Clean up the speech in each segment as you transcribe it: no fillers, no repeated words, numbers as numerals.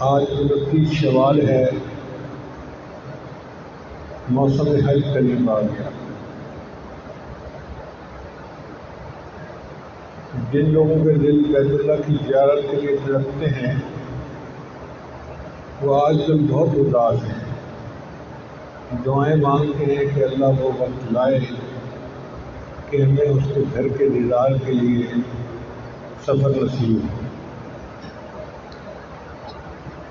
آج 29 شوال ہے، موسم حج قریب آ گیا۔ جن لوگوں کے دل بیت اللہ کی زیارت کے لیے تڑپتے ہیں وہ آج کل بہت اداس ہیں، دعائیں مانگتے ہیں کہ اللہ وہ وقت لائے کہ ہمیں اس کے گھر کے دیدار کے لیے سفر نصیب ہو۔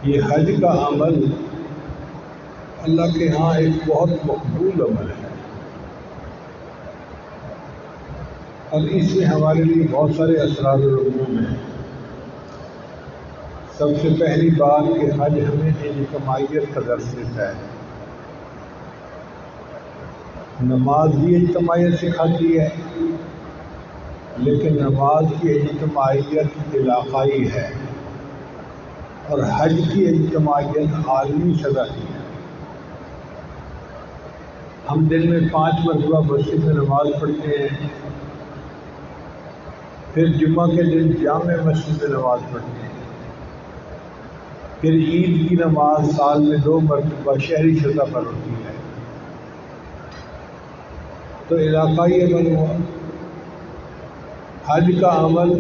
یہ حج کا عمل اللہ کے ہاں ایک بہت مقبول عمل ہے، اور اس میں ہمارے لیے بہت سارے اسرار و رسوم ہیں۔ سب سے پہلی بات کہ حج ہمیں اجتماعیت کا درس دیتا ہے۔ نماز بھی اجتماعیت سکھاتی ہے، لیکن نماز کی اجتماعیت علاقائی ہے اور حج کی اجتماعیت عالمی سطح کی ہے۔ ہم دن میں 5 مرتبہ مسجد میں نماز پڑھتے ہیں، پھر جمعہ کے دن جامع مسجد میں نماز پڑھتے ہیں، پھر عید کی نماز سال میں 2 مرتبہ شہری سطح پر ہوتی ہے۔ تو علاقائی عمل ہوا۔ حج کا عمل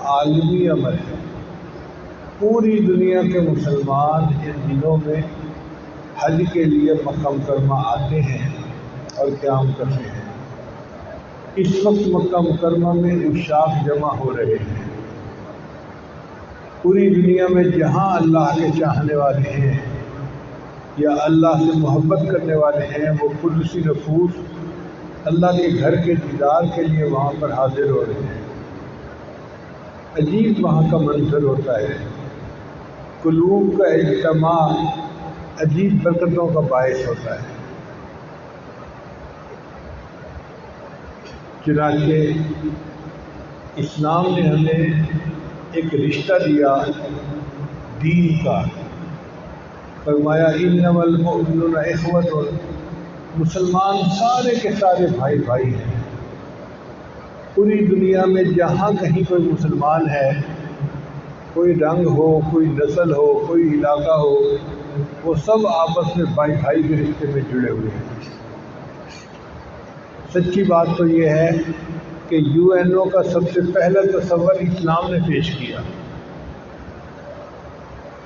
عالمی عمل ہے۔ پوری دنیا کے مسلمان ان دنوں میں حج کے لیے مکہ مکرمہ آتے ہیں اور قیام کرتے ہیں۔ اس وقت مکہ مکرمہ میں عشاق جمع ہو رہے ہیں۔ پوری دنیا میں جہاں اللہ کے چاہنے والے ہیں یا اللہ سے محبت کرنے والے ہیں، وہ قدسی نفوس اللہ کے گھر کے دیدار کے لیے وہاں پر حاضر ہو رہے ہیں۔ عجیب وہاں کا منظر ہوتا ہے، قلوب کا اجتماع عجیب برکتوں کا باعث ہوتا ہے۔ چنانچہ اسلام نے ہمیں ایک رشتہ دیا دین کا، فرمایا انما المؤمنون اخوۃ، مسلمان سارے کے سارے بھائی بھائی ہیں۔ پوری دنیا میں جہاں کہیں کوئی مسلمان ہے، کوئی رنگ ہو، کوئی نسل ہو، کوئی علاقہ ہو، وہ سب آپس میں بھائی بھائی کے رشتے میں جڑے ہوئے ہیں۔ سچی بات تو یہ ہے کہ UN کا سب سے پہلا تصور اسلام نے پیش کیا۔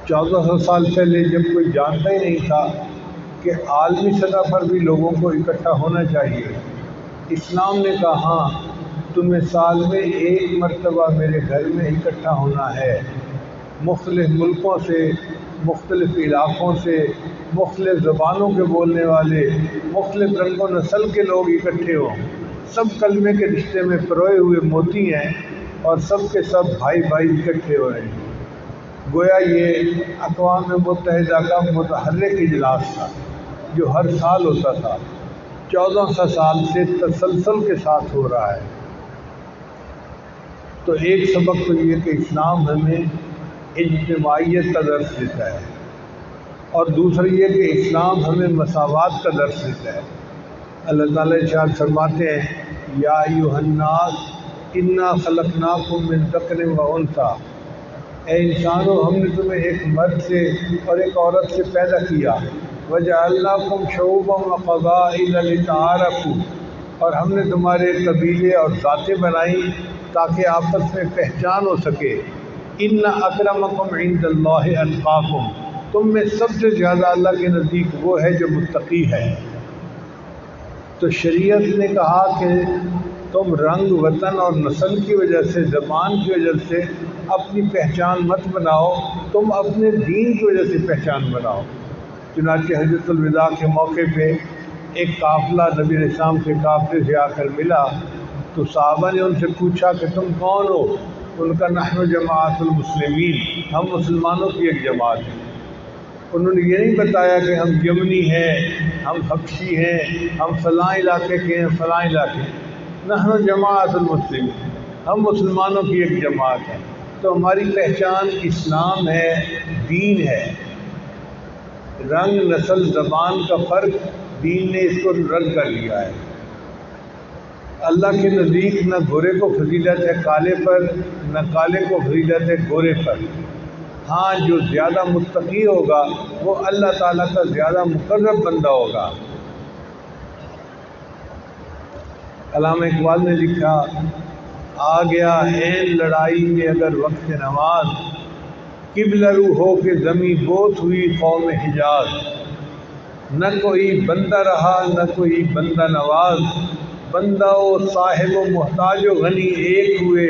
1400 سال پہلے جب کوئی جانتا ہی نہیں تھا کہ عالمی سطح پر بھی لوگوں کو اکٹھا ہونا چاہیے، اسلام نے کہا ہاں تمہیں سال میں 1 مرتبہ میرے گھر میں اکٹھا ہونا ہے۔ مختلف ملکوں سے، مختلف علاقوں سے، مختلف زبانوں کے بولنے والے، مختلف رنگ و نسل کے لوگ اکٹھے ہوں، سب کلمے کے رشتے میں پروئے ہوئے موتی ہیں اور سب کے سب بھائی بھائی اکٹھے ہو رہے ہیں۔ گویا یہ اقوام متحدہ کا متحرک اجلاس تھا جو ہر سال ہوتا تھا، 1400 سال سے تسلسل کے ساتھ ہو رہا ہے۔ تو ایک سبق تو یہ کہ اسلام ہمیں اجتماعیت کا درس دیتا ہے، اور دوسری یہ کہ اسلام ہمیں مساوات کا درس دیتا ہے۔ اللہ تعالیٰ ارشاد فرماتے ہیں یا ایھا الناس انا خلقناکم من ذکر و انثیٰ، اے انسانو ہم نے تمہیں ایک مرد سے اور ایک عورت سے پیدا کیا، وجعلناکم شعوبا وقبائل لتعارفوا، اور ہم نے تمہارے قبیلے اور ذاتیں بنائی تاکہ آپس میں پہچان ہو سکے۔ ان اکرمکم عند اللہ اتقاکم، تم میں سب سے زیادہ اللہ کے نزدیک وہ ہے جو متقی ہے۔ تو شریعت نے کہا کہ تم رنگ، وطن اور نسل کی وجہ سے، زبان کی وجہ سے اپنی پہچان مت بناؤ، تم اپنے دین کی وجہ سے پہچان بناؤ۔ چنانچہ حجۃ الوداع کے موقع پہ ایک قافلہ نبی علیہ السلام کے قافلے سے آ کر ملا، تو صحابہ نے ان سے پوچھا کہ تم کون ہو؟ ان کا نحن جماعت المسلمین، ہم مسلمانوں کی ایک جماعت ہے۔ انہوں نے یہ نہیں بتایا کہ ہم یمنی ہیں، ہم حبشی ہیں، ہم فلاں علاقے کے ہیں، فلاں علاقے، نحن جماعت المسلمین، ہم مسلمانوں کی ایک جماعت ہے۔ تو ہماری پہچان اسلام ہے، دین ہے۔ رنگ، نسل، زبان کا فرق دین نے اس کو رد کر لیا ہے۔ اللہ کے نزدیک نہ گورے کو فضیلت ہے کالے پر، نہ کالے کو فضیلت ہے گورے پر۔ ہاں جو زیادہ متقی ہوگا وہ اللہ تعالیٰ کا زیادہ مقرب بندہ ہوگا۔ علامہ اقبال نے لکھا، آ گیا عین لڑائی میں اگر وقت نماز، قبلہ رو ہو کے زمیں بوس ہوئی قوم حجاز، نہ کوئی بندہ رہا نہ کوئی بندہ نواز، بندہ و صاحب و محتاج و غنی ایک ہوئے،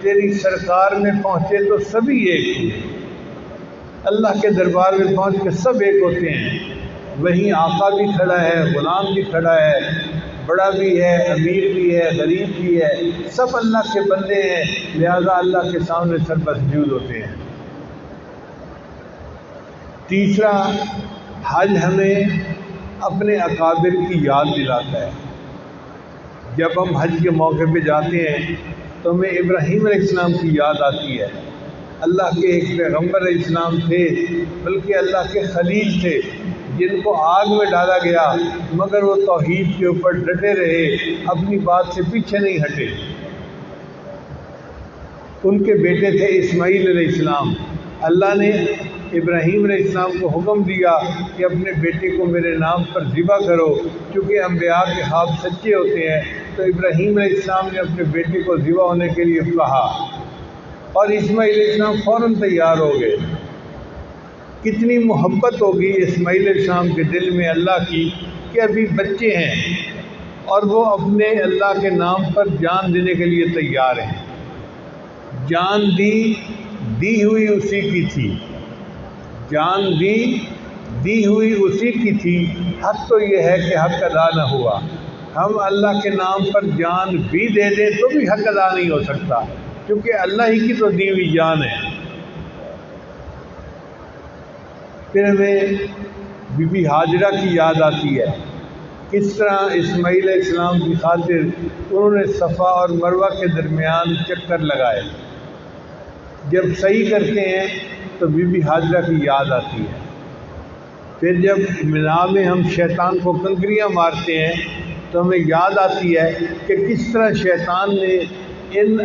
تیری سرکار میں پہنچے تو سبھی ایک ہوئے۔ اللہ کے دربار میں پہنچ کے سب ایک ہوتے ہیں، وہیں آقا بھی کھڑا ہے، غلام بھی کھڑا ہے، بڑا بھی ہے، امیر بھی ہے، غریب بھی ہے، سب اللہ کے بندے ہیں، لہذا اللہ کے سامنے سب مسجود ہوتے ہیں۔ تیسرا، حج ہمیں اپنے اکابر کی یاد دلاتا ہے۔ جب ہم حج کے موقع پہ جاتے ہیں تو ہمیں ابراہیم علیہ السلام کی یاد آتی ہے۔ اللہ کے ایک پیغمبر علیہ السلام تھے، بلکہ اللہ کے خلیل تھے، جن کو آگ میں ڈالا گیا مگر وہ توحید کے اوپر ڈٹے رہے، اپنی بات سے پیچھے نہیں ہٹے۔ ان کے بیٹے تھے اسماعیل علیہ السلام۔ اللہ نے ابراہیم علیہ السلام کو حکم دیا کہ اپنے بیٹے کو میرے نام پر ذبح کرو، کیونکہ انبیاء کے خواب سچے ہوتے ہیں۔ تو ابراہیم علیہ السلام نے اپنے بیٹے کو ذبح ہونے کے لیے کہا اور اسماعیل علیہ السلام فوراً تیار ہو گئے۔ کتنی محبت ہوگی اسماعیل علیہ السلام کے دل میں اللہ کی کہ ابھی بچے ہیں اور وہ اپنے اللہ کے نام پر جان دینے کے لیے تیار ہیں۔ جان دی ہوئی اسی کی تھی، جان دی ہوئی اسی کی تھی، حق تو یہ ہے کہ حق ادا نہ ہوا۔ ہم اللہ کے نام پر جان بھی دے دیں تو بھی حق ادا نہیں ہو سکتا، کیونکہ اللہ ہی کی تو دی ہوئی جان ہے۔ پھر ہمیں بی بی ہاجرہ کی یاد آتی ہے، کس طرح اسماعیل علیہ السلام کی خاطر انہوں نے صفا اور مروہ کے درمیان چکر لگائے۔ جب صحیح کرتے ہیں تو بی بی ہاجرہ کی یاد آتی ہے۔ پھر جب منا میں ہم شیطان کو کنکریاں مارتے ہیں تو ہمیں یاد آتی ہے کہ کس طرح شیطان نے ان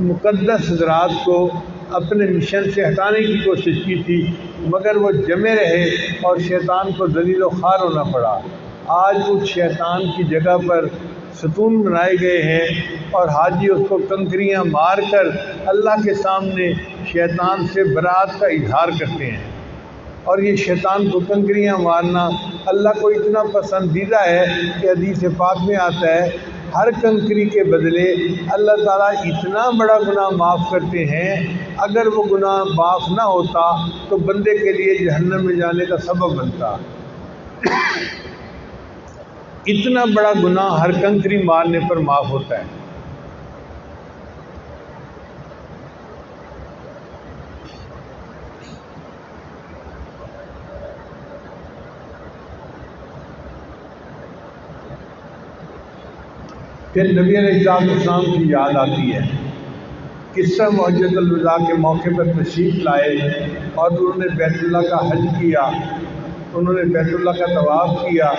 مقدس حضرات کو اپنے مشن سے ہٹانے کی کوشش کی تھی، مگر وہ جمے رہے اور شیطان کو ذلیل و خوار ہونا پڑا۔ آج اس شیطان کی جگہ پر ستون بنائے گئے ہیں اور حاجی اس کو کنکریاں مار کر اللہ کے سامنے شیطان سے برات کا اظہار کرتے ہیں۔ اور یہ شیطان کو کنکریاں مارنا اللہ کو اتنا پسندیدہ ہے کہ حدیث پاک میں آتا ہے، ہر کنکری کے بدلے اللہ تعالیٰ اتنا بڑا گناہ معاف کرتے ہیں، اگر وہ گناہ معاف نہ ہوتا تو بندے کے لیے جہنم میں جانے کا سبب بنتا۔ اتنا بڑا گناہ ہر کنکری مارنے پر معاف ہوتا ہے۔ پھر نبی علیہ السلام کی یاد آتی ہے، کس طرح حجۃ الوداع کے موقع پر تشریف لائے اور انہوں نے بیت اللہ کا حج کیا، انہوں نے بیت اللہ کا طواف کیا،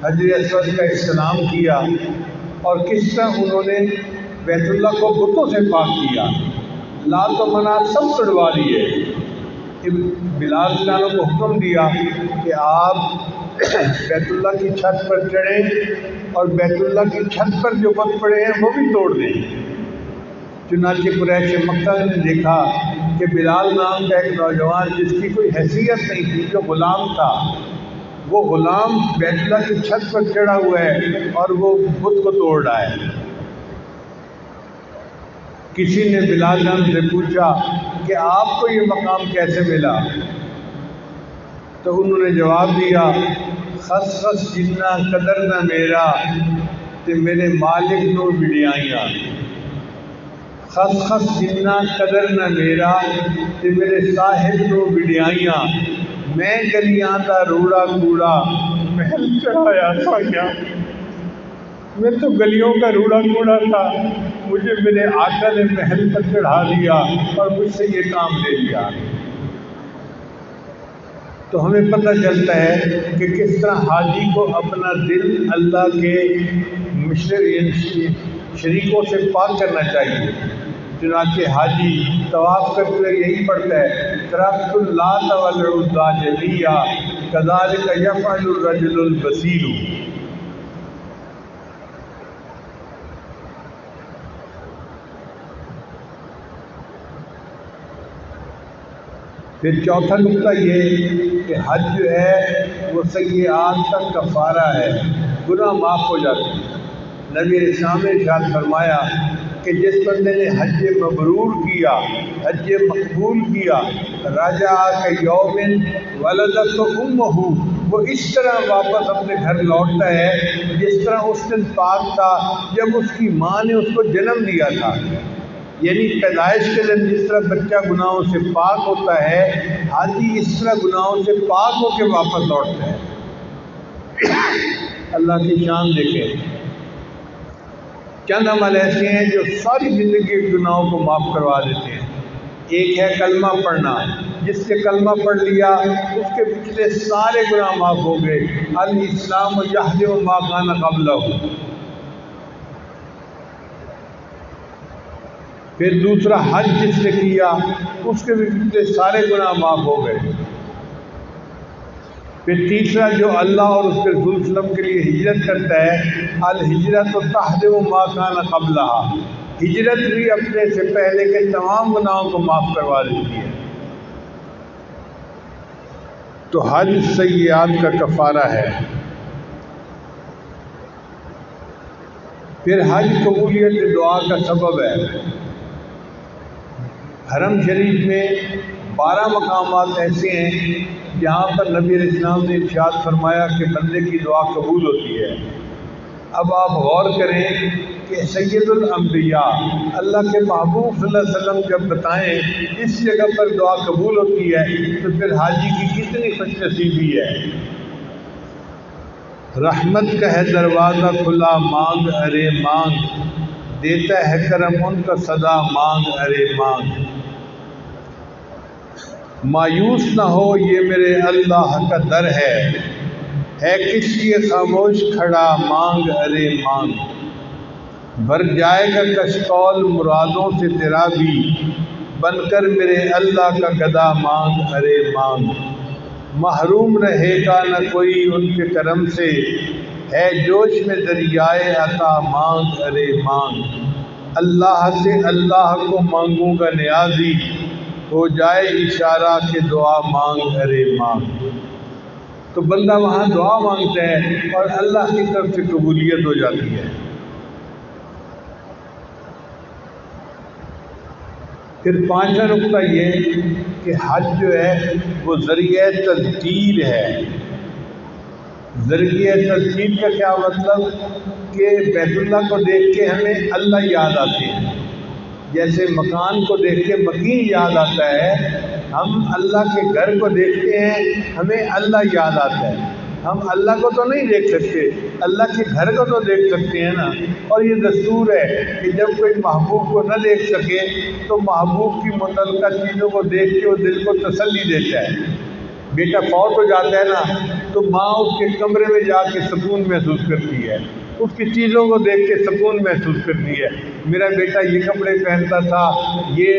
حجر اسود کا استلام کیا، اور کس طرح انہوں نے بیت اللہ کو بتوں سے پاک کیا، لات و منات سب توڑوا دیے۔ بلال جانوں کو حکم دیا کہ آپ بیت اللہ کی چھت پر چڑھیں اور بیت اللہ کی چھت پر جو بت پڑے ہیں وہ بھی توڑ دیں۔ چنانچہ قریش مکہ نے دیکھا کہ بلال نام کا ایک نوجوان جس کی کوئی حیثیت نہیں تھی، جو غلام تھا، وہ غلام بیت اللہ کی چھت پر چڑھا ہوا ہے اور وہ بت کو توڑ رہا ہے۔ کسی نے بلال جان سے پوچھا کہ آپ کو یہ مقام کیسے ملا؟ تو انہوں نے جواب دیا، خس خس جنہ قدر نہ میرا تے میرے مالک نو وڈیائیاں، خس خس جنہ قدر نہ میرا تے میرے صاحب نو وڈیائیاں، میں گلیاں دا روڑا کوڑا محل چڑھایا سائیاں۔ میں تو گلیوں کا روڑا کوڑا تھا، مجھے میرے آقا نے محل پر چڑھا دیا اور مجھ سے یہ کام لے لیا۔ تو ہمیں پتہ چلتا ہے کہ کس طرح حاجی کو اپنا دل اللہ کے شریکوں سے پاک کرنا چاہیے۔ چنانچہ حاجی طواف کرتے ہوئے یہی پڑھتا ہے ترکت اللات والعزیٰ جمیعا کذالک یفعل الرجل البصیر۔ پھر چوتھا نقطہ یہ کہ حج جو ہے وہ سیئات کا کفارہ ہے، گناہ معاف ہو جاتے ہیں۔ نبی علیہ السلام نے ارشاد فرمایا کہ جس بندے نے حج مبرور کیا، حج مقبول کیا، راجع کیوم ولدت امہ، وہ اس طرح واپس اپنے گھر لوٹتا ہے جس طرح اس دن پاک تھا جب اس کی ماں نے اس کو جنم دیا تھا۔ یعنی پیدائش کے دن جس طرح بچہ گناہوں سے پاک ہوتا ہے، حاجی اس طرح گناہوں سے پاک ہو کے واپس لوٹتا ہے۔ اللہ کی شان دیکھیں، چند عمل ایسے ہیں جو ساری زندگی کے گناہوں کو معاف کروا دیتے ہیں۔ ایک ہے کلمہ پڑھنا، جس نے کلمہ پڑھ لیا اس کے پچھلے سارے گناہ معاف ہو گئے۔ الاسلام یہدم ما کان قبلہ۔ پھر دوسرا حج جس نے کیا اس کے بھی پچھلے سارے گناہ معاف ہو گئے۔ پھر تیسرا جو اللہ اور اس کے رسول صلی اللہ علیہ وسلم کے لیے ہجرت کرتا ہے، الہجرت تہدم ما کان قبلہ، ہجرت بھی اپنے سے پہلے کے تمام گناہوں کو معاف کروا دیتی ہے۔ تو حج سیئات کا کفارہ ہے۔ پھر حج قبولیت دعا کا سبب ہے۔ حرم شریف میں 12 مقامات ایسے ہیں جہاں پر نبی علیہ السلام نے ارشاد فرمایا کہ بندے کی دعا قبول ہوتی ہے۔ اب آپ غور کریں کہ سید الانبیاء اللہ کے محبوب صلی اللہ علیہ وسلم جب بتائیں اس جگہ پر دعا قبول ہوتی ہے تو پھر حاجی کی کتنی خوش نصیبی ہے۔ رحمت کا ہے دروازہ کھلا مانگ ارے مانگ، دیتا ہے کرم ان کا صدا مانگ ارے مانگ۔ مایوس نہ ہو یہ میرے اللہ کا در ہے کس لیے خاموش کھڑا مانگ ارے مانگ۔ بھر جائے گا کشکول مرادوں سے تیرا بھی، بن کر میرے اللہ کا گدا مانگ ارے مانگ۔ محروم رہے گا نہ کوئی ان کے کرم سے، ہے جوش میں دریائے عطا مانگ ارے مانگ۔ اللہ سے اللہ کو مانگوں گا نیازی، ہو جائے اشارہ کہ دعا مانگ ارے مانگ۔ تو بندہ وہاں دعا مانگتا ہے اور اللہ کی طرف سے قبولیت ہو جاتی ہے۔ پھر پانچواں نقطہ یہ کہ حج جو ہے وہ ذریعہ تذکیر ہے۔ ذریعہ تذکیر کا کیا مطلب کہ بیت اللہ کو دیکھ کے ہمیں اللہ یاد آتے ہیں، جیسے مکان کو دیکھ کے مکین یاد آتا ہے، ہم اللہ کے گھر کو دیکھتے ہیں ہمیں اللہ یاد آتا ہے۔ ہم اللہ کو تو نہیں دیکھ سکتے، اللہ کے گھر کو تو دیکھ سکتے ہیں نا۔ اور یہ دستور ہے کہ جب کوئی محبوب کو نہ دیکھ سکے تو محبوب کی متعلقہ چیزوں کو دیکھ کے وہ دل کو تسلی دیتا ہے۔ بیٹا فوت ہو جاتا ہے نا تو ماں اس کے کمرے میں جا کے سکون محسوس کرتی ہے، اس کی چیزوں کو دیکھ کے سکون محسوس کرتی ہے۔ میرا بیٹا یہ کپڑے پہنتا تھا، یہ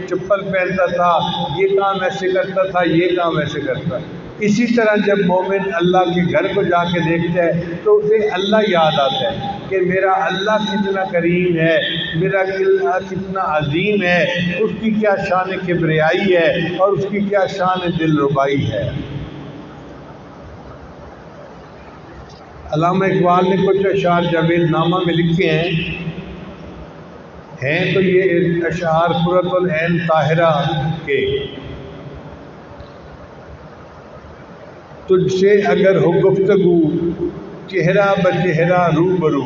چپل پہنتا تھا، یہ کام ایسے کرتا تھا، یہ کام ایسے کرتا۔ اسی طرح جب مومن اللہ کے گھر کو جا کے دیکھتا ہے تو اسے اللہ یاد آتا ہے کہ میرا اللہ کتنا کریم ہے، میرا اللہ کتنا عظیم ہے، اس کی کیا شان کبریائی ہے اور اس کی کیا شان دل ربائی ہے۔ علامہ اقبال نے کچھ اشعار جاوید نامہ میں لکھے ہیں تو یہ اشعار قرۃ العین طاہرہ کے۔ تجھ سے اگر ہو گفتگو چہرہ بچہرہ روبرو،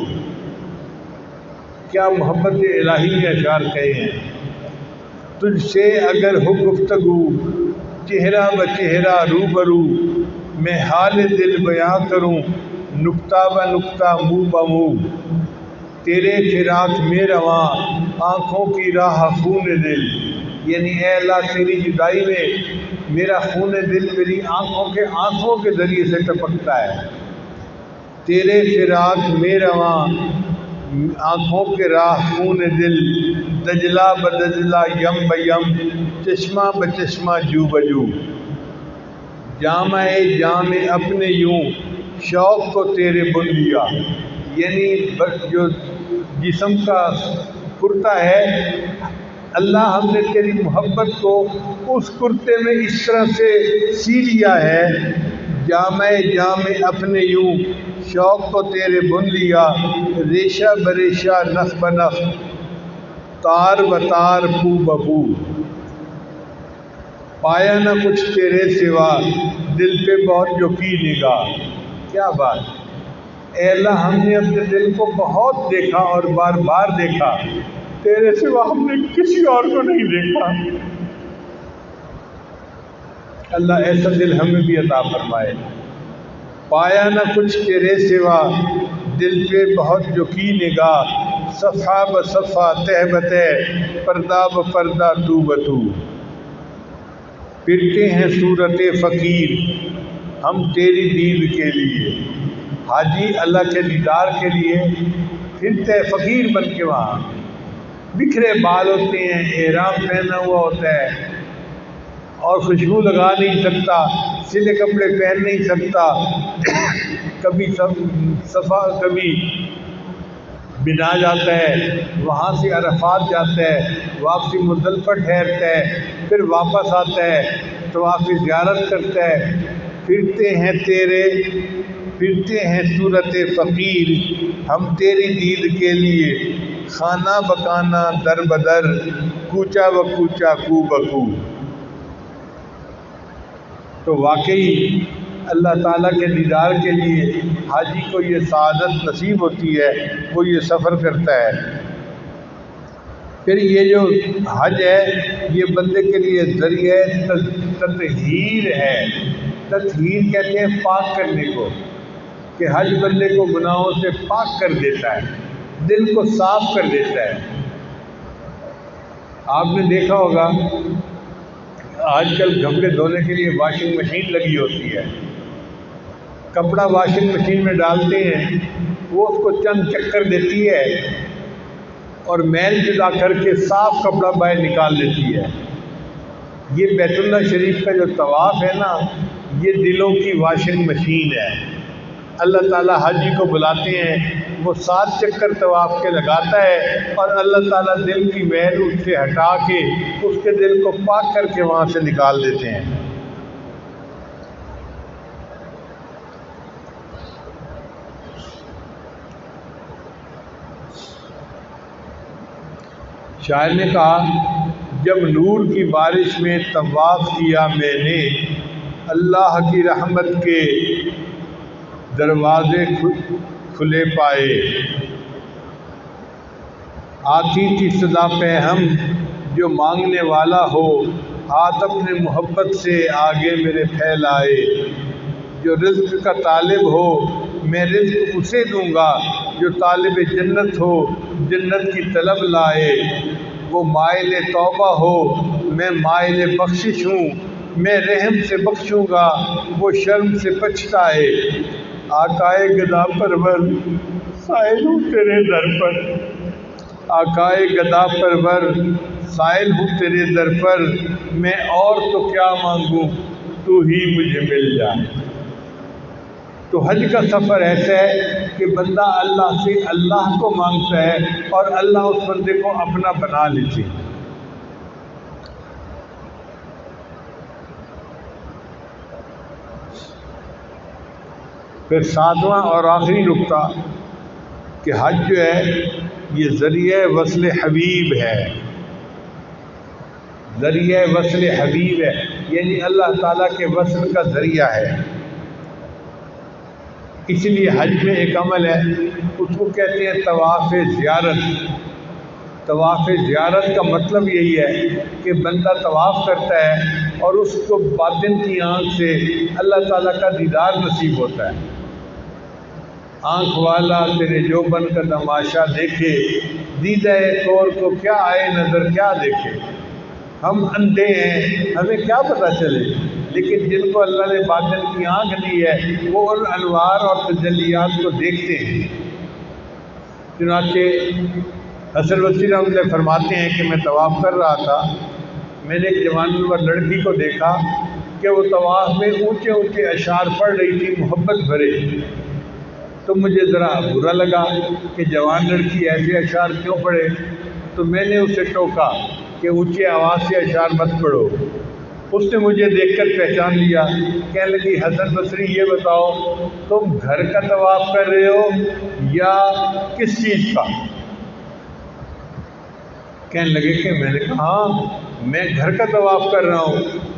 کیا محبت الہی میں اشعار کہے ہیں۔ تجھ سے اگر ہو گفتگو چہرہ بچہرہ روبرو، میں حال دل بیاں کروں نکتہ بہ نکتہ منہ بہ منہ، تیرے فراق میں رواں آنکھوں کی راہ خون دل۔ یعنی اے اللہ تیری جدائی میں میرا خون دل میری آنکھوں کے آنسوؤں کے ذریعے سے ٹپکتا ہے۔ تیرے فراق میں رواں آنکھوں کے راہ خون دل، دجلہ بدجلہ یم بیم، چشمہ بچشمہ جو بجو، جامع جام اپنے یوں شوق کو تیرے بن لیا، یعنی جو جسم کا کرتا ہے، اللہ ہم نے تیری محبت کو اس کرتے میں اس طرح سے سی لیا ہے، جامع جام اپنے یوں شوق کو تیرے بن لیا، ریشہ بریشہ نخ بنخ، تار بتار پو بپو، پایا نہ کچھ تیرے سوا دل پہ بہت جو کی نگاہ۔ کیا بات، اے اللہ ہم نے اپنے دل کو بہت دیکھا اور بار بار دیکھا، تیرے سوا ہم نے کسی اور کو نہیں دیکھا۔ اللہ ایسا دل ہمیں بھی عطا فرمائے۔ پایا نہ کچھ تیرے سوا دل پہ بہت جو کی نگاہ، صفحہ بصفحہ تہ بتہ پردہ بپردہ تو بتو، پھرتے ہیں صورت فقیر ہم تیری دید کے لیے، حاجی اللہ کے دیدار کے لیے پھرتے فقیر بن کے، وہاں بکھرے بال ہوتے ہیں، احرام پہنا ہوا ہوتا ہے اور خوشبو لگا نہیں سکتا، سلے کپڑے پہن نہیں سکتا، کبھی صفا کبھی بنا جاتا ہے، وہاں سے عرفات جاتا ہے، واپسی مزدلفہ ٹھہرتا ہے، پھر واپس آتا ہے، طواف زیارت کرتا ہے، پھرتے ہیں صورت فقیر ہم تیری دید کے لیے، خانہ بکانہ در بدر کوچہ بکوچہ کو بکو۔ تو واقعی اللہ تعالیٰ کے دیدار کے لیے حاجی کو یہ سعادت نصیب ہوتی ہے، وہ یہ سفر کرتا ہے۔ پھر یہ جو حج ہے یہ بندے کے لیے ذریعہ تطہیر ہے۔ تطہیر کہتے ہیں پاک کرنے کو، کہ حج بندے کو گناہوں سے پاک کر دیتا ہے، دل کو صاف کر دیتا ہے۔ آپ نے دیکھا ہوگا آج کل کپڑے دھونے کے لیے واشنگ مشین لگی ہوتی ہے، کپڑا واشنگ مشین میں ڈالتے ہیں، وہ اس کو چند چکر دیتی ہے اور میل جدا کر کے صاف کپڑا باہر نکال دیتی ہے۔ یہ بیت اللہ شریف کا جو طواف ہے نا، یہ دلوں کی واشنگ مشین ہے۔ اللہ تعالیٰ حاجی کو بلاتے ہیں، وہ 7 چکر طواف کے لگاتا ہے اور اللہ تعالیٰ دل کی میل اس سے ہٹا کے اس کے دل کو پاک کر کے وہاں سے نکال دیتے ہیں۔ شاعر نے کہا، جب نور کی بارش میں طواف کیا میں نے، اللہ کی رحمت کے دروازے کھلے پائے، آتی تھی صدا پہ ہم جو مانگنے والا ہو، ہاتھ اپنے محبت سے آگے میرے پھیلائے، جو رزق کا طالب ہو میں رزق اسے دوں گا، جو طالب جنت ہو جنت کی طلب لائے، وہ مائل توبہ ہو میں مائل بخشش ہوں، میں رحم سے بخشوں گا وہ شرم سے پچھتائے، آقائے گدا پرور سائل ہوں تیرے در پر، آقائے گدا پرور سائل ہوں تیرے در پر، میں اور تو کیا مانگوں تو ہی مجھے مل جائے۔ تو حج کا سفر ایسا ہے کہ بندہ اللہ سے اللہ کو مانگتا ہے اور اللہ اس بندے کو اپنا بنا لیتے ہیں۔ پھر 7واں اور آخری نقطہ کہ حج جو ہے یہ ذریعہ وصل حبیب ہے، ذریعہ وصل حبیب ہے، یعنی اللہ تعالیٰ کے وصل کا ذریعہ ہے۔ اس لیے حج میں ایک عمل ہے، اس کو کہتے ہیں طواف زیارت۔ طواف زیارت کا مطلب یہی ہے کہ بندہ طواف کرتا ہے اور اس کو باطن کی آنکھ سے اللہ تعالیٰ کا دیدار نصیب ہوتا ہے۔ آنکھ والا تیرے جوبن کا تماشا دیکھے، دیدہ کور کو کیا آئے نظر کیا دیکھے۔ ہم اندھے ہیں، ہمیں کیا پتہ چلے، لیکن جن کو اللہ نے باطن کی آنکھ دی ہے وہ ان انوار اور تجلیات کو دیکھتے ہیں۔ چنانچہ حسن بصری رحمۃ اللہ فرماتے ہیں کہ میں طواف کر رہا تھا، میں نے ایک جوان لڑکی کو دیکھا کہ وہ طواف میں اونچے اونچے اشعار پڑھ رہی تھی محبت بھرے، تو مجھے ذرا برا لگا کہ جوان لڑکی ایسے اشعار کیوں پڑھے، تو میں نے اسے ٹوکا کہ اونچے آواز سے اشعار مت پڑھو۔ اس نے مجھے دیکھ کر پہچان لیا، کہنے لگی حسن بصری یہ بتاؤ تم گھر کا طواف کر رہے ہو یا کس چیز کا؟ کہنے لگے کہ میں نے کہا ہاں میں گھر کا طواف کر رہا ہوں۔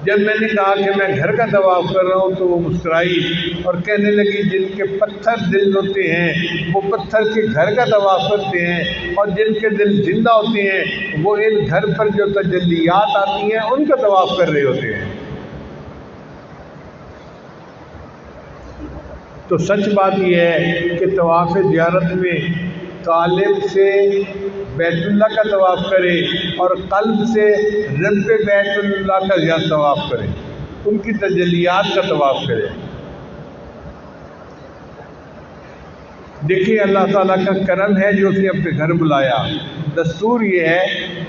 جب میں نے کہا کہ میں گھر کا طواف کر رہا ہوں تو وہ مسکرائی اور کہنے لگی جن کے پتھر دل ہوتے ہیں وہ پتھر کے گھر کا طواف کرتے ہیں، اور جن کے دل زندہ ہوتے ہیں وہ ان گھر پر جو تجلیات آتی ہیں ان کا طواف کر رہے ہوتے ہیں۔ تو سچ بات یہ ہے کہ طواف زیارت میں قالب سے بیت اللہ کا طواف کرے اور قلب سے رب بیت اللہ کا طواف کرے، ان کی تجلیات کا طواف کرے۔ دیکھیے اللہ تعالیٰ کا کرم ہے جو اسے اپنے گھر بلایا۔ دستور یہ ہے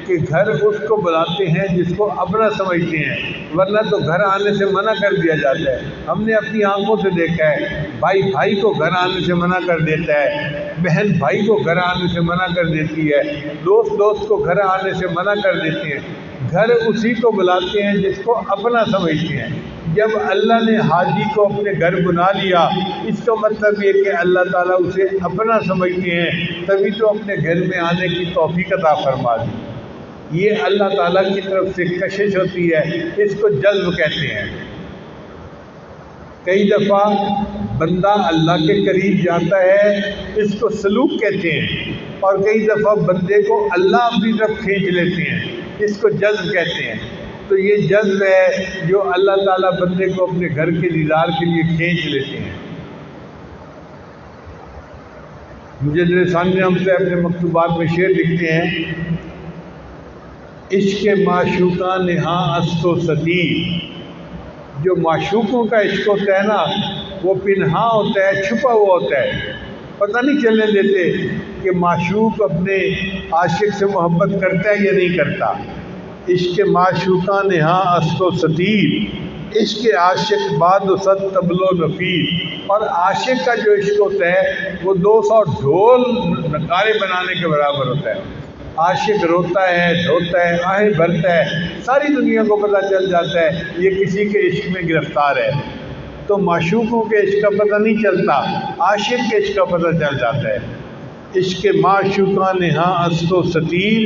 کہ گھر اس کو بلاتے ہیں جس کو اپنا سمجھتے ہیں، ورنہ تو گھر آنے سے منع کر دیا جاتا ہے۔ ہم نے اپنی آنکھوں سے دیکھا ہے، بھائی بھائی کو گھر آنے سے منع کر دیتا ہے، بہن بھائی کو گھر آنے سے منع کر دیتی ہے، دوست دوست کو گھر آنے سے منع کر دیتے ہیں۔ گھر اسی کو بلاتے ہیں جس کو اپنا سمجھتے ہیں۔ جب اللہ نے حاجی کو اپنے گھر بنا لیا، اس کا مطلب یہ کہ اللہ تعالیٰ اسے اپنا سمجھتے ہیں، تبھی تو اپنے گھر میں آنے کی توفیق عطا فرما دی۔ یہ اللہ تعالیٰ کی طرف سے کشش ہوتی ہے، اس کو جذب کہتے ہیں۔ کئی دفعہ بندہ اللہ کے قریب جاتا ہے، اس کو سلوک کہتے ہیں، اور کئی دفعہ بندے کو اللہ اپنی طرف کھینچ لیتے ہیں، اس کو جذب کہتے ہیں۔ تو یہ جذب ہے جو اللہ تعالیٰ بندے کو اپنے گھر کے دیدار کے لیے کھینچ لیتے ہیں۔ مجدد ثانی رحمۃ اللہ اپنے مکتوبات میں شعر لکھتے ہیں، عشق معشوقاں نہاں است و ستیر، جو معشوقوں کا عشق ہوتا ہے نا وہ پنہاں ہوتا ہے، چھپا ہوا ہوتا ہے، پتہ نہیں چلنے دیتے کہ معشوق اپنے عاشق سے محبت کرتا ہے یا نہیں کرتا۔ عشق معشوقاں نہاں است و ستیر، عشق عاشق بعد و صد طبل و نفیر، اور عاشق کا جو عشق ہوتا ہے وہ 200 ڈھول نغارے بنانے کے برابر ہوتا ہے۔ عاشق روتا ہے، دھوتا ہے، آہیں بھرتا ہے، ساری دنیا کو پتہ چل جاتا ہے یہ کسی کے عشق میں گرفتار ہے۔ تو معشوقوں کے عشق کا پتہ نہیں چلتا، عاشق کے عشق کا پتہ چل جاتا ہے۔ عشق معشوقاں نہاں است و ستیر،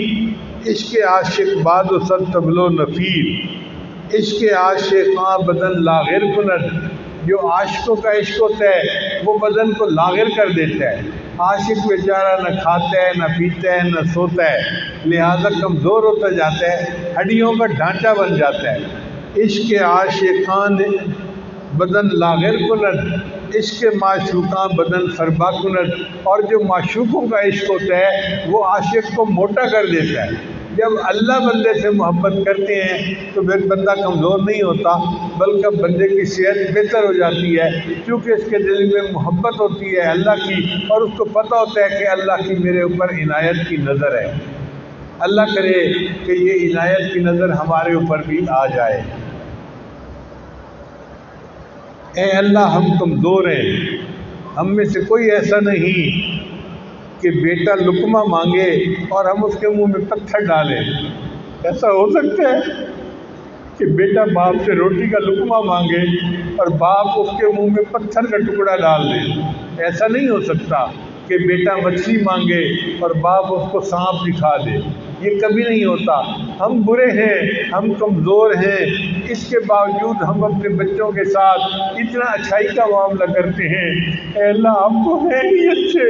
عشق عاشق بعد و صد طبل و نفیر، عشق عاشقاں بدن لاغر کند، جو عاشقوں کا عشق ہوتا ہے وہ بدن کو لاغر کر دیتا ہے۔ عاشق بیچارہ نہ کھاتا ہے، نہ پیتا ہے، نہ سوتا ہے، لہذا کمزور ہوتا جاتا ہے، ہڈیوں کا ڈھانچہ بن جاتا ہے۔ عشق عاشقان بدن لاغر کند، عشق معشوقاں بدن فربا کند، اور جو معشوقوں کا عشق ہوتا ہے وہ عاشق کو موٹا کر دیتا ہے۔ جب اللہ بندے سے محبت کرتے ہیں تو پھر بندہ کمزور نہیں ہوتا، بلکہ بندے کی صحت بہتر ہو جاتی ہے، کیونکہ اس کے دل میں محبت ہوتی ہے اللہ کی، اور اس کو پتہ ہوتا ہے کہ اللہ کی میرے اوپر عنایت کی نظر ہے۔ اللہ کرے کہ یہ عنایت کی نظر ہمارے اوپر بھی آ جائے۔ اے اللہ ہم کمزور ہیں، ہم میں سے کوئی ایسا نہیں کہ بیٹا لقمہ مانگے اور ہم اس کے منہ میں پتھر ڈالیں۔ ایسا ہو سکتا ہے کہ بیٹا باپ سے روٹی کا لقمہ مانگے اور باپ اس کے منہ میں پتھر کا ٹکڑا ڈال دے؟ ایسا نہیں ہو سکتا کہ بیٹا مچھلی مانگے اور باپ اس کو سانپ دکھا دے، یہ کبھی نہیں ہوتا۔ ہم برے ہیں، ہم کمزور ہیں، اس کے باوجود ہم اپنے بچوں کے ساتھ اتنا اچھائی کا معاملہ کرتے ہیں۔ اے اللہ آپ تو ہیں ہی اچھے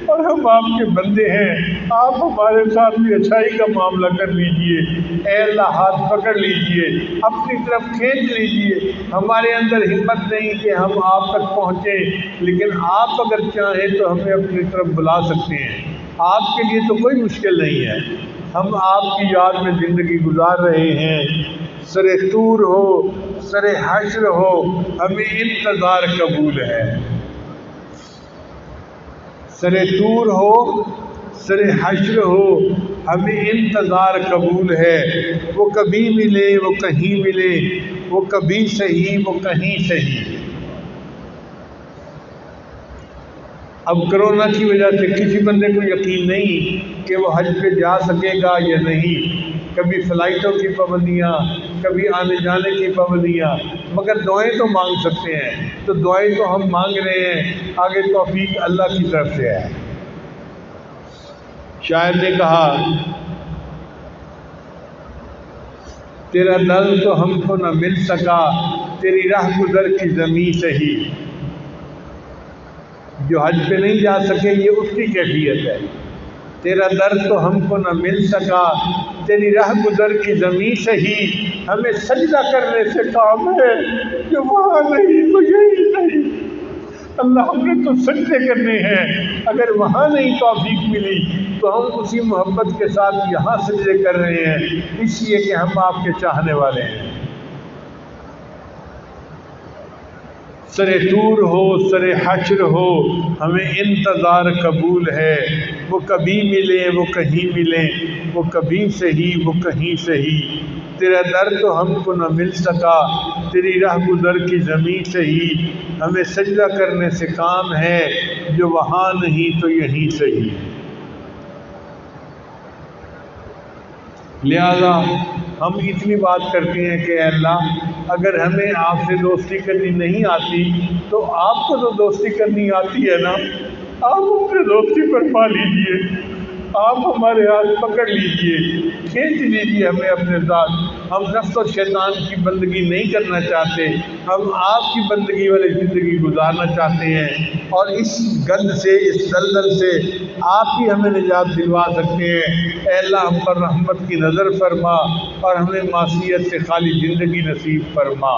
اور ہم آپ کے بندے ہیں، آپ ہمارے ساتھ بھی اچھائی کا معاملہ کر لیجئے۔ اے اللہ ہاتھ پکڑ لیجئے، اپنی طرف کھینچ لیجئے۔ ہمارے اندر ہمت نہیں کہ ہم آپ تک پہنچیں، لیکن آپ اگر چاہیں تو ہمیں اپنی طرف بلا سکتے ہیں۔ آپ کے لیے تو کوئی مشکل نہیں ہے۔ ہم آپ کی یاد میں زندگی گزار رہے ہیں، سر طور ہو سر حشر ہو ہمیں انتظار قبول ہے۔ سر طور ہو سر حشر ہو ہمیں انتظار قبول ہے، وہ کبھی ملے وہ کہیں ملے، وہ کبھی صحیح وہ کہیں صحیح۔ اب کرونا کی وجہ سے کسی بندے کو یقین نہیں کہ وہ حج پہ جا سکے گا یا نہیں، کبھی فلائٹوں کی پابندیاں، کبھی آنے جانے کی پابندیاں، مگر دعائیں تو مانگ سکتے ہیں، تو دعائیں تو ہم مانگ رہے ہیں، آگے توفیق اللہ کی طرف سے ہے۔ شاعر نے کہا تیرا در تو ہم کو نہ مل سکا، تیری راہ گزر کی زمیں سے ہی۔ جو حج پہ نہیں جا سکے یہ اس کی کیفیت ہے، تیرا در تو ہم کو نہ مل سکا، تیری راہ گزر کی زمیں سے ہی، ہمیں سجدہ کرنے سے کام ہے، جو وہاں نہیں تو یہی نہیں۔ اللہ ہم نے تو سجدے کرنے ہیں، اگر وہاں نہیں توفیق ملی تو ہم اسی محبت کے ساتھ یہاں سجدے کر رہے ہیں، اس لیے کہ ہم آپ کے چاہنے والے ہیں۔ سر طور ہو سر حشر ہو ہمیں انتظار قبول ہے، وہ کبھی ملے وہ کہیں ملے، وہ کبھی صحیح وہ کہیں صحیح۔ تیرا در تو ہم کو نہ مل سکا، تیری راہ گزر کی زمیں سے ہی، ہمیں سجدہ کرنے سے کام ہے، جو وہاں نہیں تو یہیں صحیح۔ لہذا ہم اتنی بات کرتے ہیں کہ اے اللہ اگر ہمیں آپ سے دوستی کرنی نہیں آتی تو آپ کو تو دوستی کرنی آتی ہے نا، آپ ہم سے دوستی فرما لیجئے، آپ ہمارے ہاتھ پکڑ لیجئے، کھینچ لیجئے ہمیں اپنے ساتھ۔ ہم نفس و شیطان کی بندگی نہیں کرنا چاہتے، ہم آپ کی بندگی والی زندگی گزارنا چاہتے ہیں، اور اس گند سے اس دلدل سے آپ ہی ہمیں نجات دلوا سکتے ہیں۔ اے اللہ ہم پر رحمت کی نظر فرما اور ہمیں معصیت سے خالی زندگی نصیب فرما۔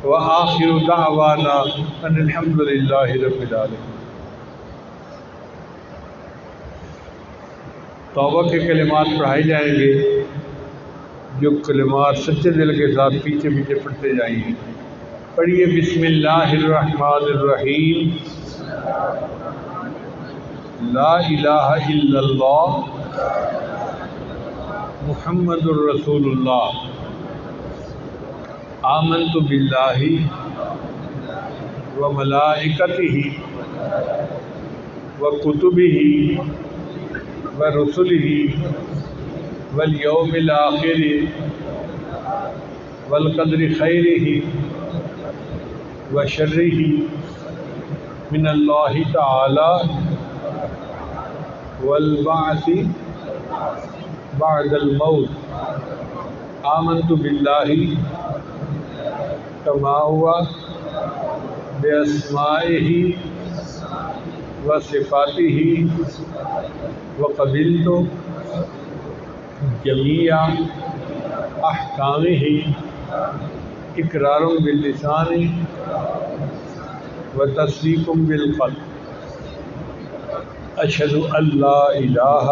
وآخر دعوانا ان الحمد للہ رب العالمین۔ توبہ کے کلمات پڑھائے جائیں گے، جو کلمات سچے دل کے ساتھ پیچھے پیچھے پڑھتے جائیں گے۔ پڑھیے بسم اللہ الرحمن الرحیم، لا الہ الا اللہ محمد الرسول اللہ، آمنت باللہ وملائکتہ وکتبہ ورسلہ والیوم الآخر والقدر خیرہ وشرہ من اللہ تعالی والبعث بعد الموت۔ آمنت باللہ کما ہوا باسمائہ وصفاتہ وقبلت جمیع احکامہ اقرار باللسان وتصدیق بالقلب۔ اشہد ان لا الہ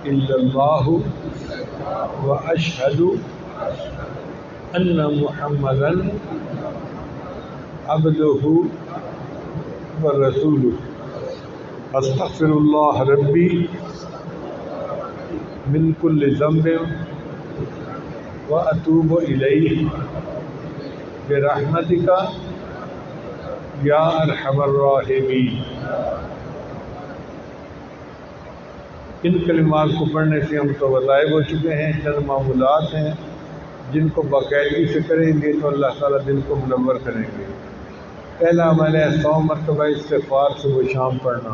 الا اللہ واشہد ان محمدا عبدہ ورسولہ۔ استغفر اللہ ربی من کل ذنب واتوب الیہ برحمتک یا ارحم الراحمین۔ ان کلمات کو پڑھنے سے ہم تو غائب ہو چکے ہیں، چند معمولات ہیں جن کو باقاعدگی سے کریں گے تو اللہ تعالیٰ دل کو منور کریں گے۔ پہلا عمل ہے 100 مرتبہ استغفار صبح شام پڑھنا،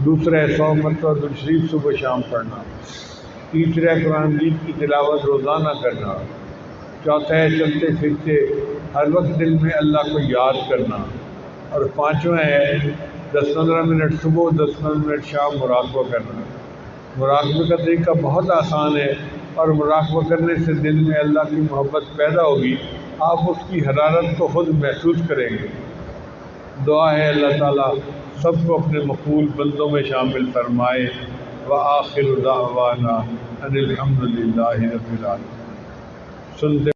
دوسرا ہے 100 مرتبہ درود شریف صبح شام پڑھنا، تیسرا ہے قرآن مجید کی تلاوت روزانہ کرنا، چوتھا ہے چلتے پھرتے ہر وقت دل میں اللہ کو یاد کرنا، اور پانچواں ہے 10-15 منٹ صبح 10-15 منٹ شام مراقبہ کرنا۔ مراقبے کا طریقہ بہت آسان ہے، اور مراقبہ کرنے سے دل میں اللہ کی محبت پیدا ہوگی، آپ اس کی حرارت کو خود محسوس کریں گے۔ دعا ہے اللہ تعالیٰ سب کو اپنے مقبول بندوں میں شامل فرمائے۔ وآخر دعوانا ان الحمد للہ رب العالمین۔ سنتے